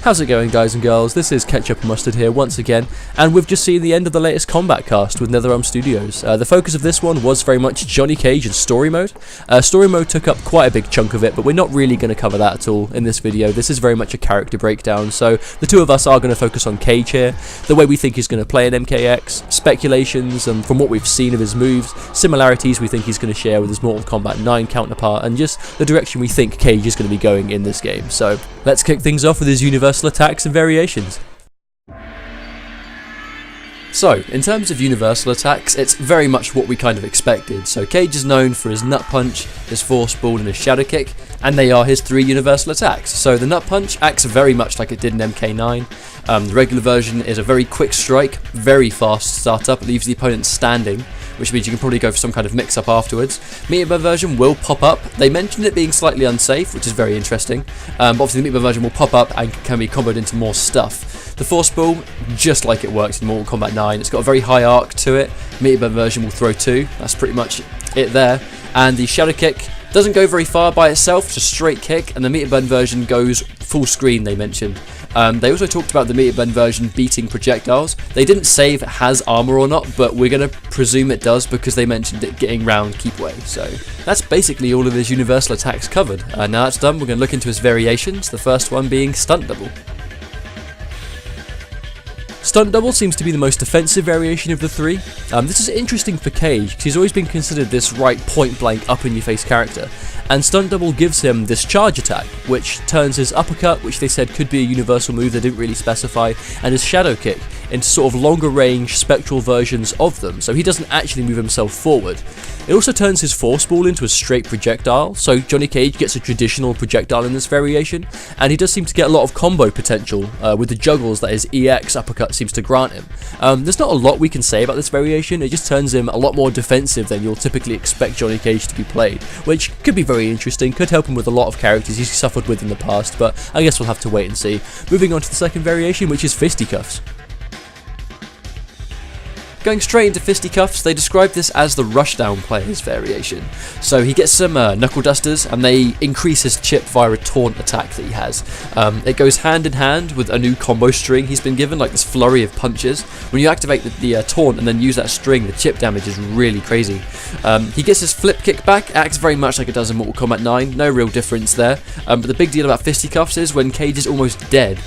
How's it going, guys and girls? This is Ketchup and Mustard here once again, and we've just seen the end of the latest Kombat Kast with NetherRealm Studios. The focus of this one was very much Johnny Cage and story mode. Story mode took up quite a big chunk of it, but we're not really going to cover that at all in this video. This is very much a character breakdown, so the two of us are going to focus on Cage here, the way we think he's going to play in MKX, speculations, and from what we've seen of his moves, similarities we think he's going to share with his Mortal Kombat 9 counterpart, and just the direction we think Cage is going to be going in this game. So let's kick things off with his universal attacks and variations. So, in terms of universal attacks, it's very much what we kind of expected. So Cage is known for his Nut Punch, his Force Ball and his Shadow Kick, and they are his three universal attacks. So the Nut Punch acts very much like it did in MK9. The regular version is a very quick strike, very fast startup, leaves the opponent standing, which means you can probably go for some kind of mix-up afterwards. Meteor Burn version will pop up. They mentioned it being slightly unsafe, which is very interesting. But obviously the Meteor Burn version will pop up and can be comboed into more stuff. The Force Ball, just like it works in Mortal Kombat 9, it's got a very high arc to it. Meteor Burn version will throw 2, that's pretty much it there. And the Shadow Kick doesn't go very far by itself, it's a straight kick, and the Meteor Burn version goes full screen, they mentioned. They also talked about the Meteor Burn version beating projectiles. They didn't say if it has armor or not, but we're going to presume it does because they mentioned it getting round keep away. So that's basically all of his universal attacks covered. Now that's done, we're going to look into his variations, the first one being Stunt Double. Stunt Double seems to be the most defensive variation of the three. This is interesting for Cage because he's always been considered this right point blank up in your face character, and Stunt Double gives him this charge attack which turns his uppercut, which they said could be a universal move, they didn't really specify, and his Shadow Kick into sort of longer range spectral versions of them, so he doesn't actually move himself forward. It also turns his Force Ball into a straight projectile, so Johnny Cage gets a traditional projectile in this variation, and he does seem to get a lot of combo potential with the juggles that his EX uppercut seems to grant him. There's not a lot we can say about this variation, it just turns him a lot more defensive than you'll typically expect Johnny Cage to be played, which could be very interesting, could help him with a lot of characters he's suffered with in the past, but I guess we'll have to wait and see. Moving on to the second variation, which is Fisticuffs. Going straight into Fisticuffs, they describe this as the Rushdown player's variation. So he gets some Knuckle Dusters, and they increase his chip via a taunt attack that he has. It goes hand in hand with a new combo string he's been given, like this flurry of punches. When you activate the taunt and then use that string, the chip damage is really crazy. He gets his Flip Kick back, acts very much like it does in Mortal Kombat 9, no real difference there. But the big deal about Fisticuffs is when Cage is almost dead,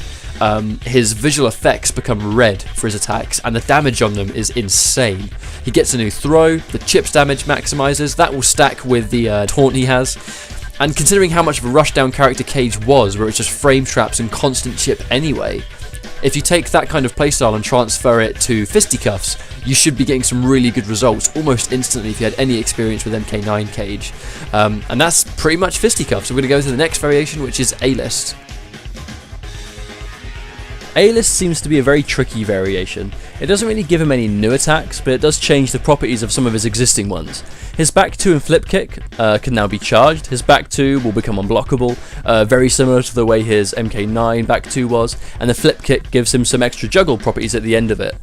his visual effects become red for his attacks, and the damage on them is insane. He gets a new throw, the chip's damage maximizes, that will stack with the taunt he has, and considering how much of a rushdown character Cage was, where it's just frame traps and constant chip anyway, if you take that kind of playstyle and transfer it to Fisticuffs, you should be getting some really good results almost instantly if you had any experience with MK9 Cage. And that's pretty much Fisticuffs. So we're going to go to the next variation, which is A-List. A-List seems to be a very tricky variation. It doesn't really give him any new attacks, but it does change the properties of some of his existing ones. His back 2 and Flip Kick can now be charged, his back 2 will become unblockable, very similar to the way his MK9 back 2 was, and the Flip Kick gives him some extra juggle properties at the end of it.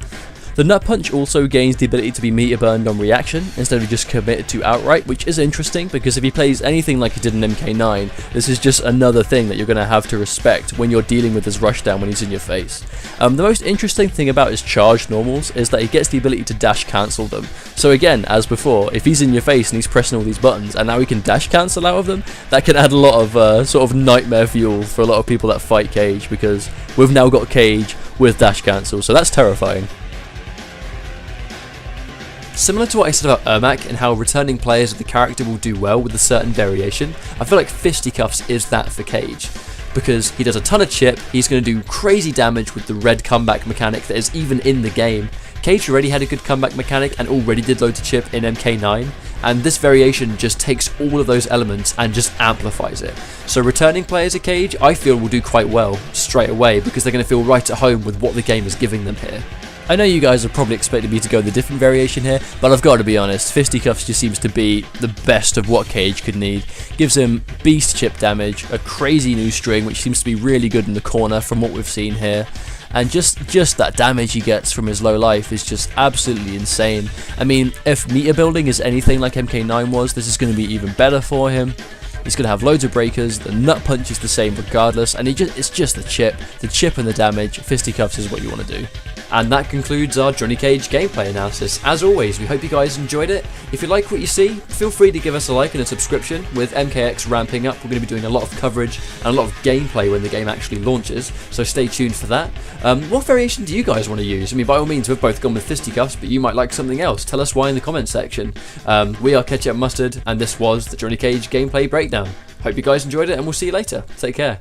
The Nut Punch also gains the ability to be meter burned on reaction instead of just committed to outright, which is interesting because if he plays anything like he did in MK9, this is just another thing that you're going to have to respect when you're dealing with his rushdown when he's in your face. The most interesting thing about his charged normals is that he gets the ability to dash cancel them. So again, as before, if he's in your face and he's pressing all these buttons and now he can dash cancel out of them, that can add a lot of sort of nightmare fuel for a lot of people that fight Cage, because we've now got Cage with dash cancel, so that's terrifying. Similar to what I said about Ermac and how returning players of the character will do well with a certain variation, I feel like Fisticuffs is that for Cage. Because he does a ton of chip, he's going to do crazy damage with the red comeback mechanic that is even in the game. Cage already had a good comeback mechanic and already did loads of chip in MK9, and this variation just takes all of those elements and just amplifies it. So returning players of Cage, I feel, will do quite well straight away because they're going to feel right at home with what the game is giving them here. I know you guys are probably expecting me to go the different variation here, but I've got to be honest, Fisticuffs just seems to be the best of what Cage could need. Gives him beast chip damage, a crazy new string which seems to be really good in the corner from what we've seen here, and just that damage he gets from his low life is just absolutely insane. I mean, if meter building is anything like MK9 was, this is going to be even better for him. He's going to have loads of breakers, the nut punch is the same regardless, and it's just the chip and the damage. Fisticuffs is what you want to do. And that concludes our Johnny Cage gameplay analysis. As always, we hope you guys enjoyed it. If you like what you see, feel free to give us a like and a subscription. With MKX ramping up, we're going to be doing a lot of coverage and a lot of gameplay when the game actually launches, so stay tuned for that. What variation do you guys want to use? I mean, by all means, we've both gone with fisticuffs, but you might like something else. Tell us why in the comments section. We are Ketchup and Mustard, and this was the Johnny Cage gameplay breakdown. Hope you guys enjoyed it, and we'll see you later. Take care.